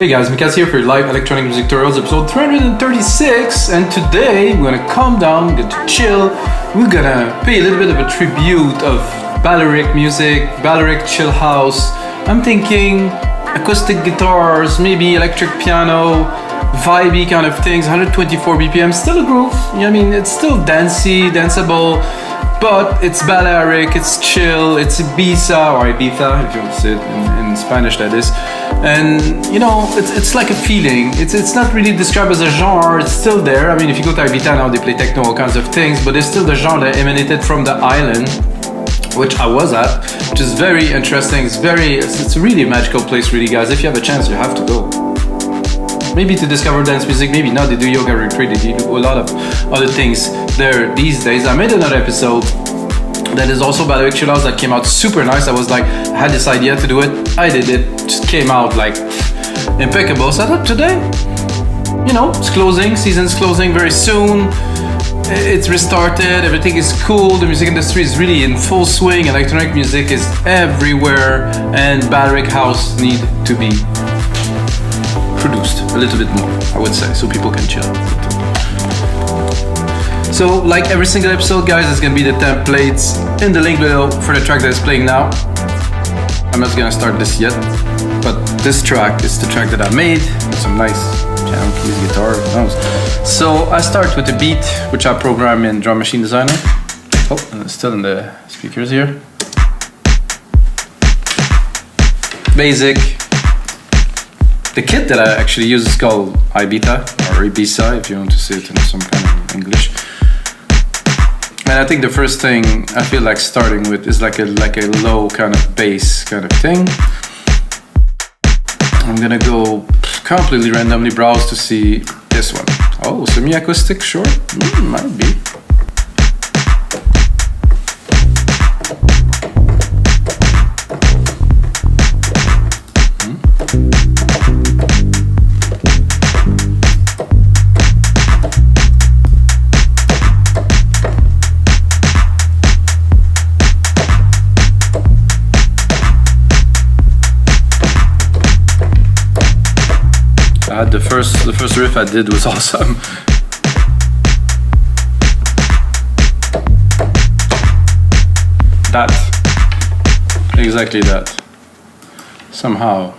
Hey guys, Mikas here for your live electronic music tutorials episode 336, and today we're gonna calm down, get to chill. We're gonna pay a little bit of a tribute of Balearic music, Balearic Chill House. I'm thinking acoustic guitars, maybe electric piano, vibey kind of things, 124 BPM, still a groove. You know what I mean? It's still dancey, danceable, but it's Balearic, it's chill, it's Ibiza, or Ibiza if you want to say it in Spanish, that is. And you know, it's like a feeling. It's not really described as a genre, it's still there. I mean, if you go to Ibiza now, they play techno, all kinds of things, but there's still the genre that emanated from the island, which I was at, which is very interesting. It's really a magical place, really, guys. If you have a chance, you have to go. Maybe to discover dance music, maybe not. They do yoga retreat, they do a lot of other things there these days. I made another episode that is also Balearic Chill House that came out super nice. I was like, I had this idea to do it, I did it, just came out like impeccable. So I thought today, you know, it's closing, season's closing very soon. It's restarted, everything is cool, the music industry is really in full swing, electronic music is everywhere, and Balearic House need to be produced a little bit more, I would say, so people can chill. So, like every single episode, guys, there's gonna be the templates in the link below for the track that is playing now. I'm not gonna start this yet, but this track is the track that I made with some nice piano keys, guitar, who knows. So I start with the beat, which I program in Drum Machine Designer. Oh, and it's still in the speakers here. Basic. The kit that I actually use is called Ibiza, or Ibiza, if you want to say it in some kind of English. And I think the first thing I feel like starting with is like a low kind of bass kind of thing. I'm gonna go completely randomly browse to see this one. Oh, semi-acoustic, sure, might be. The first riff I did was awesome. That, exactly that. Somehow,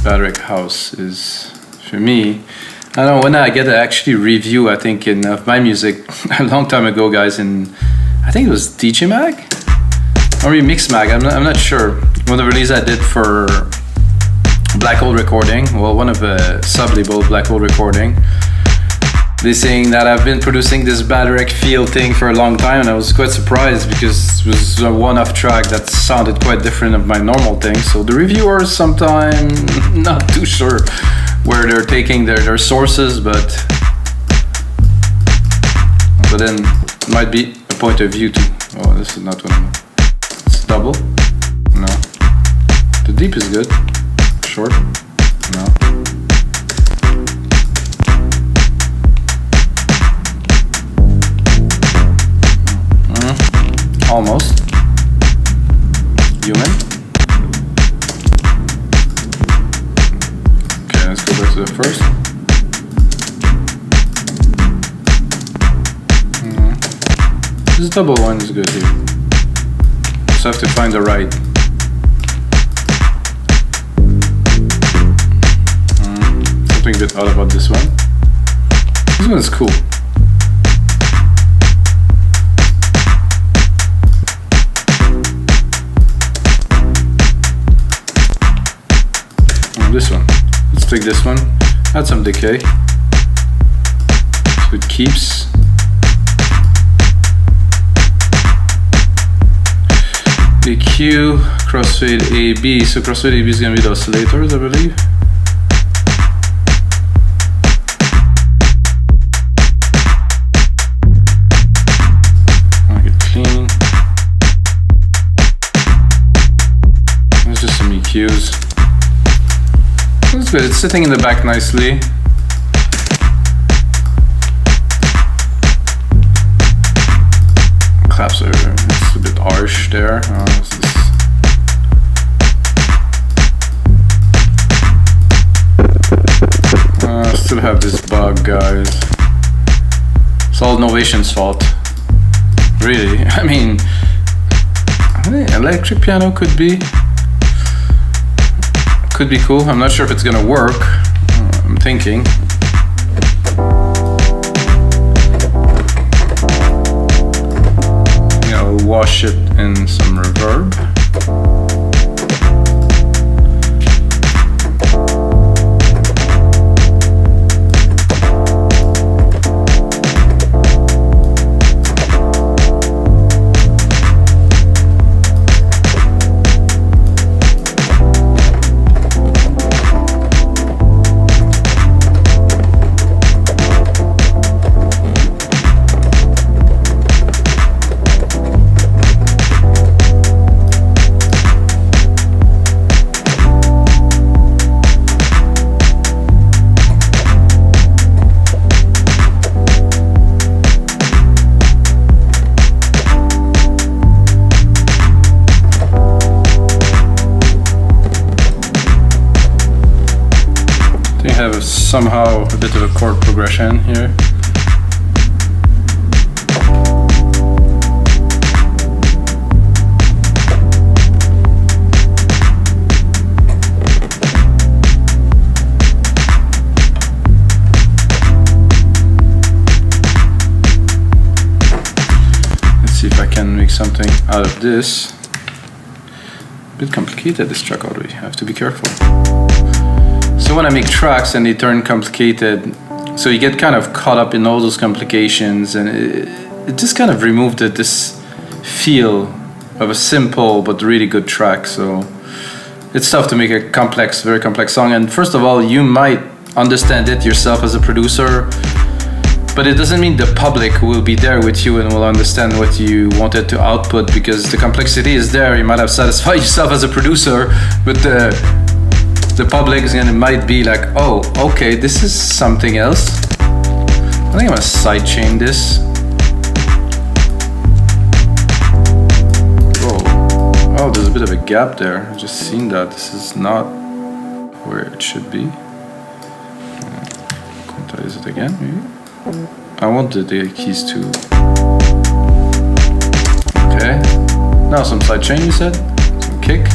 Balearic House is, for me, I don't know, when I get to actually review, I think, of my music a long time ago, guys, I think it was DJ Mag? Or maybe Mix Mag, I'm not sure. One of the releases I did for Black Hole Recording, well, one of the sub-label Black Hole Recording, they're saying that I've been producing this Balearic feel thing for a long time, and I was quite surprised because it was a one-off track that sounded quite different of my normal thing. So the reviewers sometimes not too sure where they're taking their sources, but then it might be a point of view too. Oh, this is not what I'm. It's double. No. The deep is good. Short? No. Almost. Human. Okay, let's go back to the first. This double one is good here. Just have to find the right. Something a bit odd about this one. This one is cool. This one. Let's take this one. Add some decay. So it keeps. EQ, crossfade AB. So crossfade AB is gonna be the oscillators, I believe. EQs. That's good, it's sitting in the back nicely. Claps are, it's a bit harsh there. have this bug, guys. It's all Novation's fault. Really, I mean, electric piano could be cool. I'm not sure if it's gonna work. I'm thinking. I'll wash it in some reverb. Somehow a bit of a chord progression here. Let's see if I can make something out of this. A bit complicated, this track already. I have to be careful. So when I make tracks and they turn complicated, so you get kind of caught up in all those complications, and it just kind of removed this feel of a simple but really good track. So it's tough to make a complex, very complex song. And first of all, you might understand it yourself as a producer, but it doesn't mean the public will be there with you and will understand what you wanted to output, because the complexity is there. You might have satisfied yourself as a producer, but the public is gonna might be like, oh, okay, this is something else. I think I'm gonna sidechain this. Oh, there's a bit of a gap there. I've just seen that. This is not where it should be. Quantize it again, maybe? I wanted the keys to. Okay. Now some sidechain, you said? Some kick.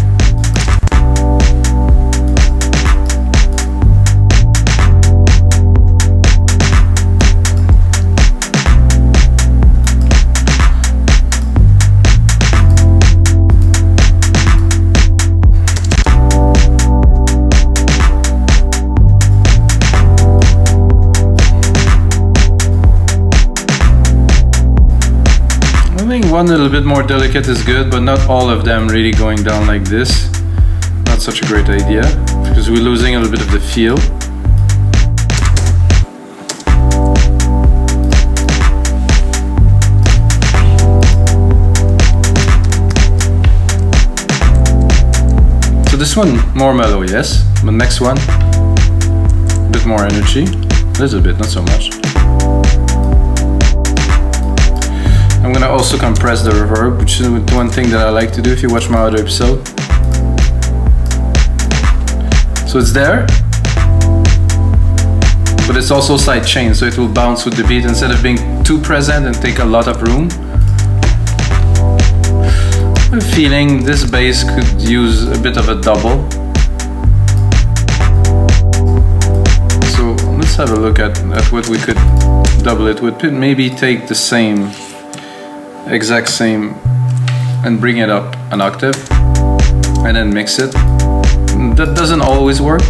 One little bit more delicate is good, but not all of them really going down like this. Not such a great idea, because we're losing a little bit of the feel. So this one, more mellow, yes, but next one, a bit more energy. A little bit, not so much. I'm gonna also compress the reverb, which is one thing that I like to do if you watch my other episode. So it's there, but it's also sidechain, so it will bounce with the beat instead of being too present and take a lot of room. I'm feeling this bass could use a bit of a double. So let's have a look at what we could double it with. Maybe take the same, exact same, and bring it up an octave and then mix it. That doesn't always work.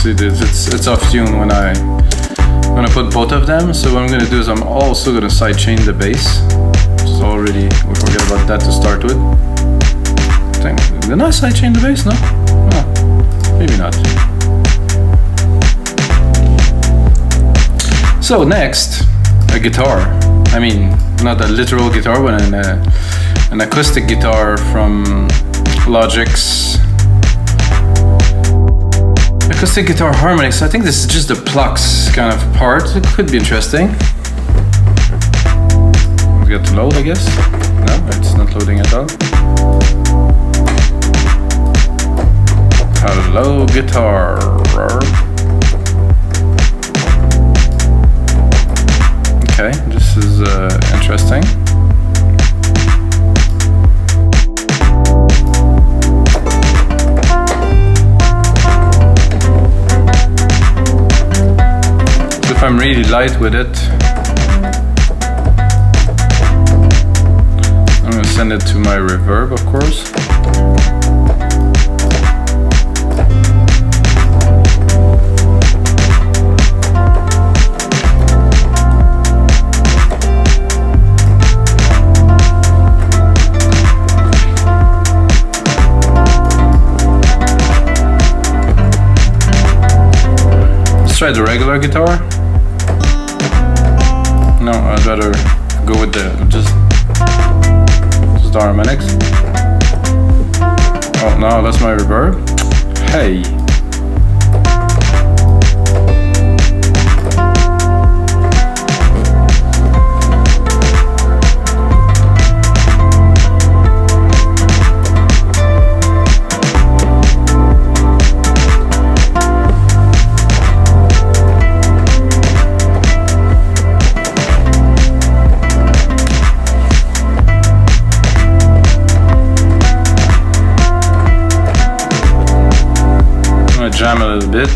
See this, it's off tune when I put both of them. So what I'm gonna do is I'm also gonna sidechain the bass. So already we forget about that to start with. Didn't I sidechain the bass? No? No, maybe not. So next, a guitar. I mean, not a literal guitar, but an acoustic guitar from Logic's acoustic guitar harmonics. I think this is just the Plucks kind of part. It could be interesting. We got to load, I guess. No, it's not loading at all. Hello, guitar. Okay, this is interesting. If I'm really light with it, I'm gonna send it to my reverb, of course. Let's try the regular guitar. No, I'd rather go with just the harmonics. Oh no, that's my reverb. Hey. Jam a little bit.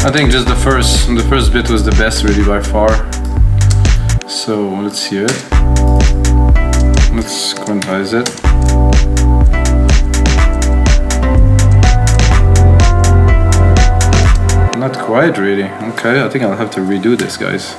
I think just the first bit was the best really by far. So let's hear it. Let's quantize it. Not quite really. Okay, I think I'll have to redo this, guys.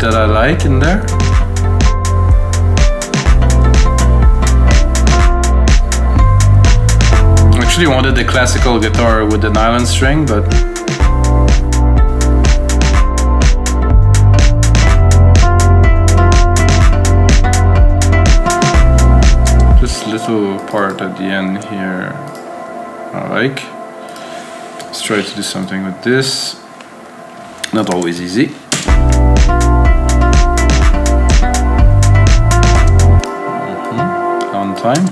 That I like in there. I actually wanted the classical guitar with the nylon string, but this little part at the end here I like. Let's try to do something with this. Not always easy. Time.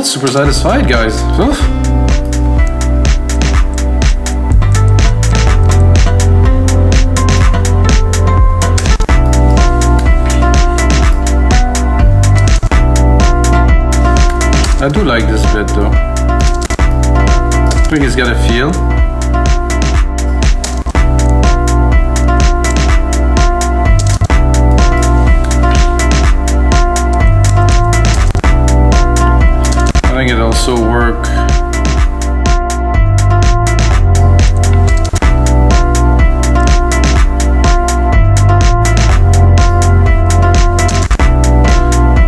not super satisfied, guys. Oof. I do like this bit though. I think it's got a feel. I think it also work.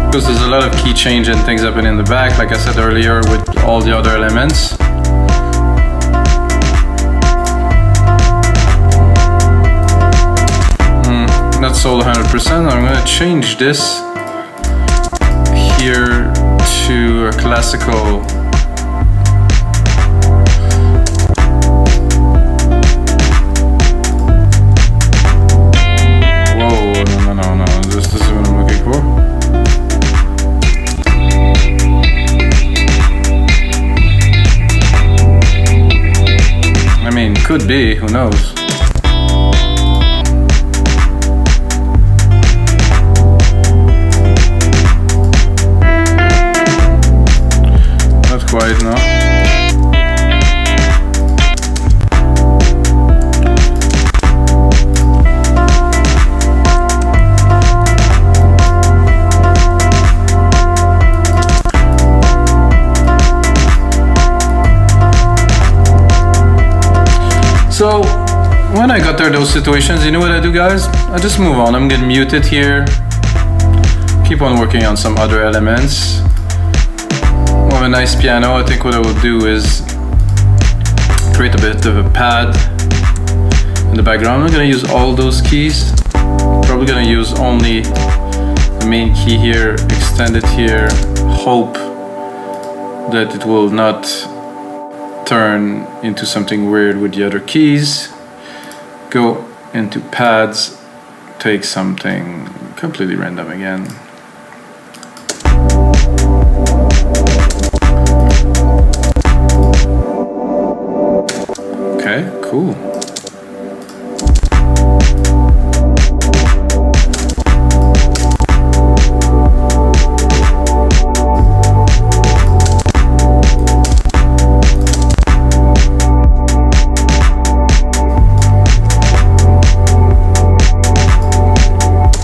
Because there's a lot of key change and things happen in the back, like I said earlier, with all the other elements. Not sold 100%. I'm gonna change this here to a classical. Whoa, no, this is what I'm looking for. I mean, could be, who knows? Quite now. So when I got there those situations, you know what I do, guys? I just move on. I'm gonna mute it here. Keep on working on some other elements. With a nice piano, I think what I will do is create a bit of a pad in the background. I'm not gonna use all those keys. Probably gonna use only the main key here, extend it here, hope that it will not turn into something weird with the other keys. Go into pads, take something completely random again. Okay, cool.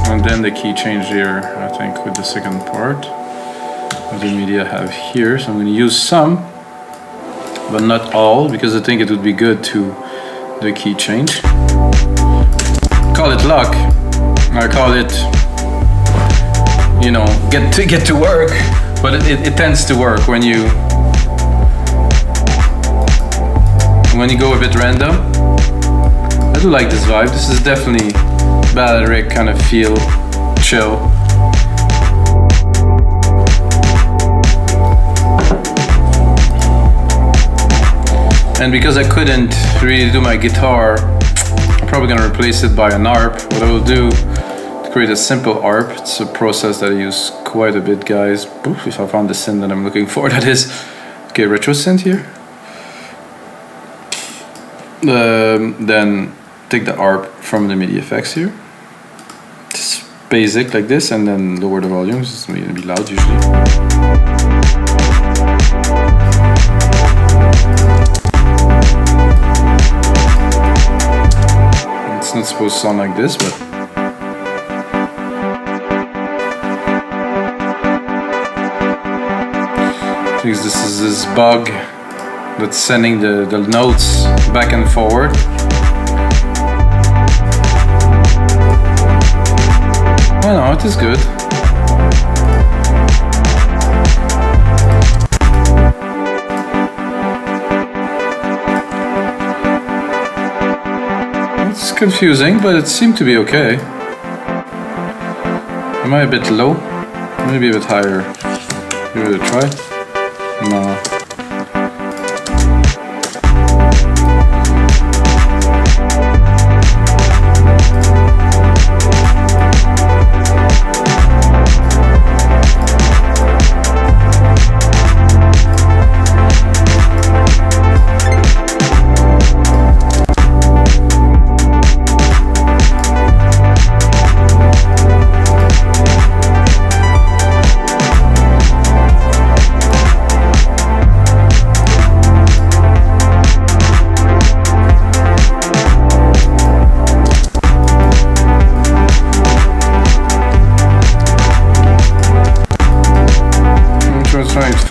And then the key change here, I think, with the second part of the MIDI I have here. So I'm going to use some, but not all, because I think it would be good to do a key change. Call it luck. I call it, you know, get to work, but it tends to work when you go a bit random. I do like this vibe. This is definitely Balearic kind of feel, chill. And because I couldn't really do my guitar, I'm probably gonna replace it by an ARP. What I will do to create a simple ARP, it's a process that I use quite a bit, guys. Oof, if I found the synth that I'm looking for, that is. Okay, retro synth here. Then take the ARP from the MIDI effects here. Just basic like this, and then lower the volumes. It's gonna be loud usually. It's not supposed to sound like this, but I think this is this bug that's sending the notes back and forward. Oh no, it is good. It's confusing, but it seemed to be okay. Am I a bit low? Maybe a bit higher. Give it a try. No.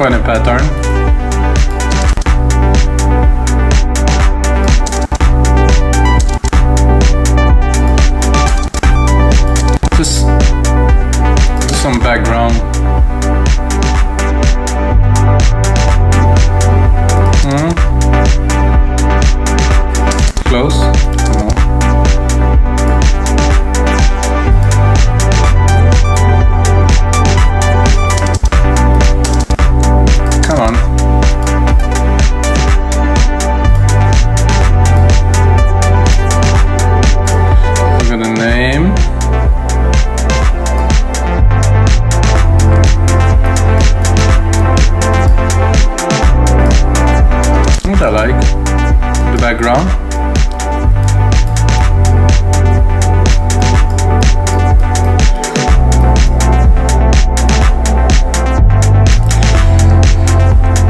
find a pattern. Just some background. Close. No. Come on. Look at the name. What I like. The background.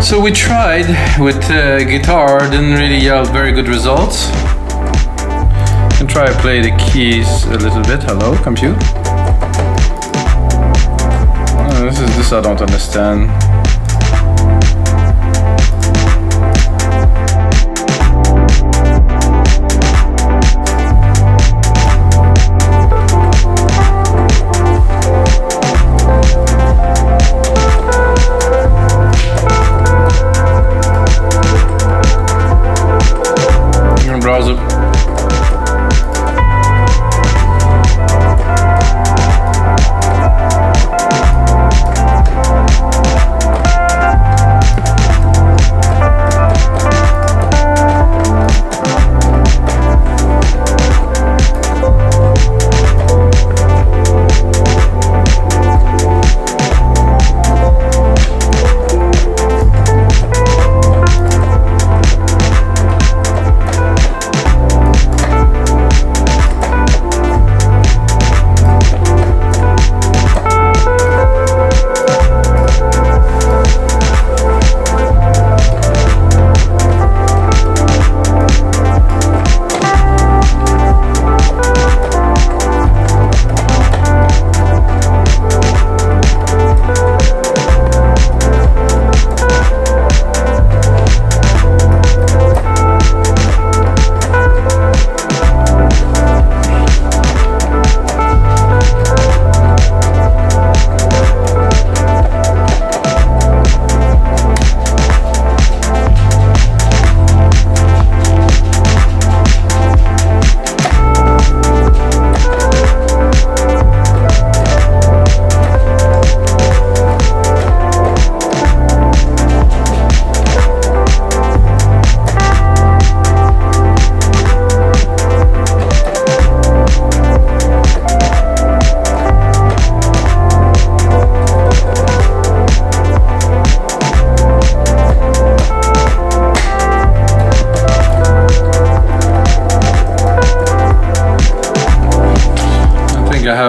So we tried with guitar, didn't really yield very good results. And try to play the keys a little bit. Hello, compute. Oh, this I don't understand. Browser.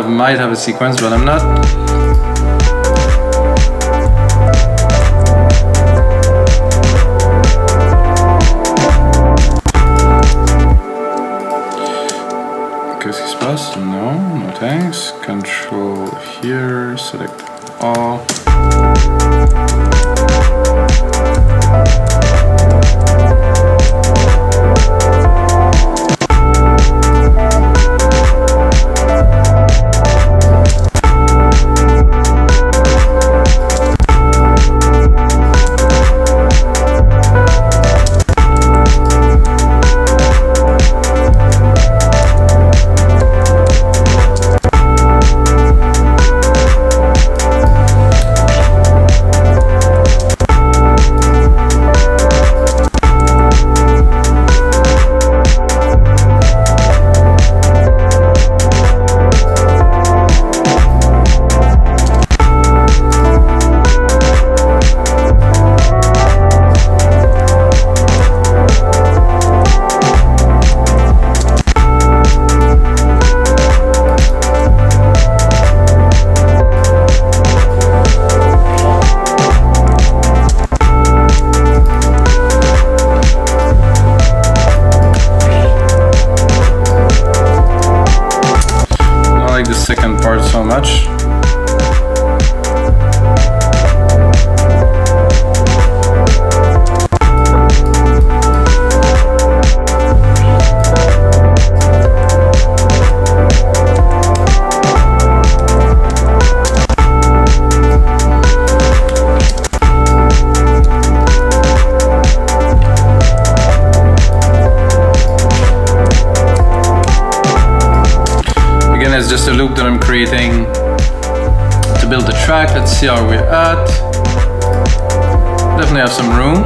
Might have a sequence, but I'm not. Qu'est-ce qui se passe? No, no thanks. Control here, select all. So much. Again, it's just a loop that I'm creating to build the track. Let's see how we're at. Definitely have some room.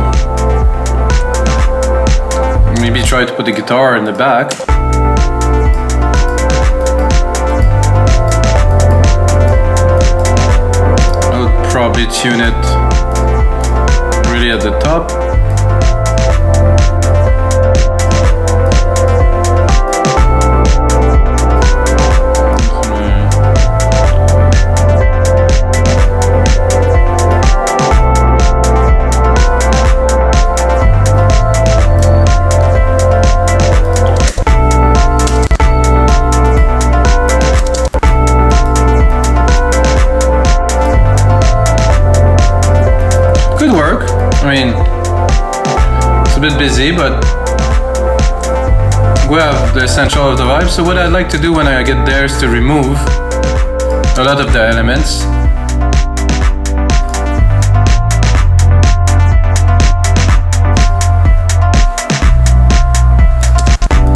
Maybe try to put the guitar in the back. I would probably tune it really at the top. I mean, it's a bit busy, but we have the essential of the vibe. So what I'd like to do when I get there is to remove a lot of the elements.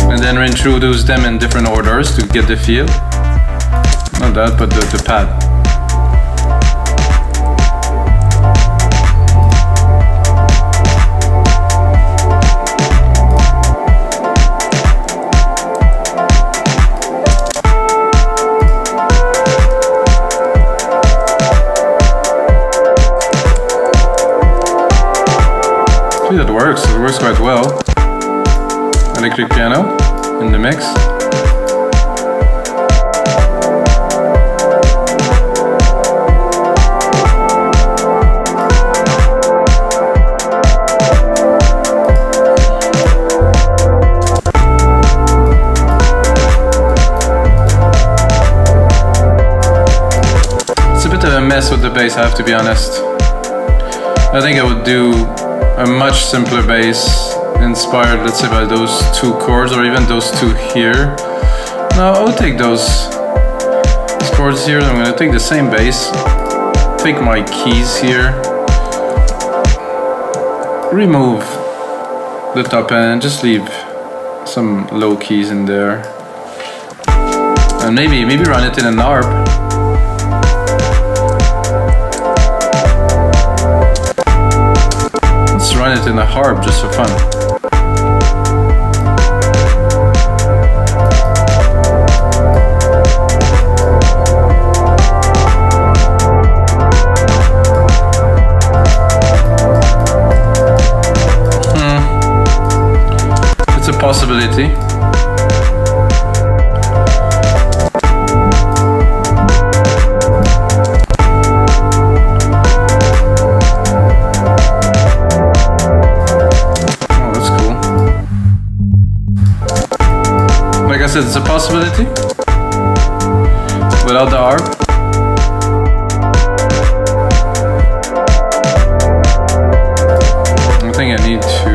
And then reintroduce them in different orders to get the feel. Not that, but the pad. That works, it works quite well. Electric piano in the mix. It's a bit of a mess with the bass, I have to be honest. I think I would do a much simpler bass inspired, let's say, by those two chords or even those two here. No, I would take those chords here. I'm gonna take the same bass, take my keys here, remove the top end and just leave some low keys in there, and maybe run it in an ARP. Let's run it in a harp just for fun. It's a possibility. Like I said, it's a possibility without the ARP. I think I need to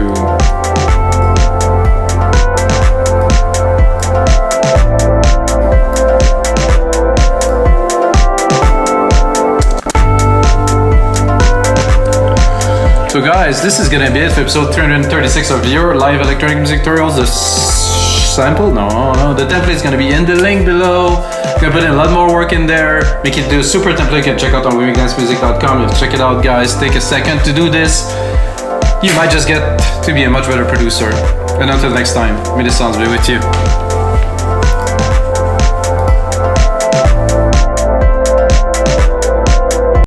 So guys, this is gonna be it for episode 336 of your live electronic music tutorials. The sample? No, the template is gonna be in the link below. I'm gonna put in a lot more work in there, make it do a super template. You can check out on wimigdancemusic.com. You have to check it out, guys. Take a second to do this. You might just get to be a much better producer. And until next time, may the sounds be with you.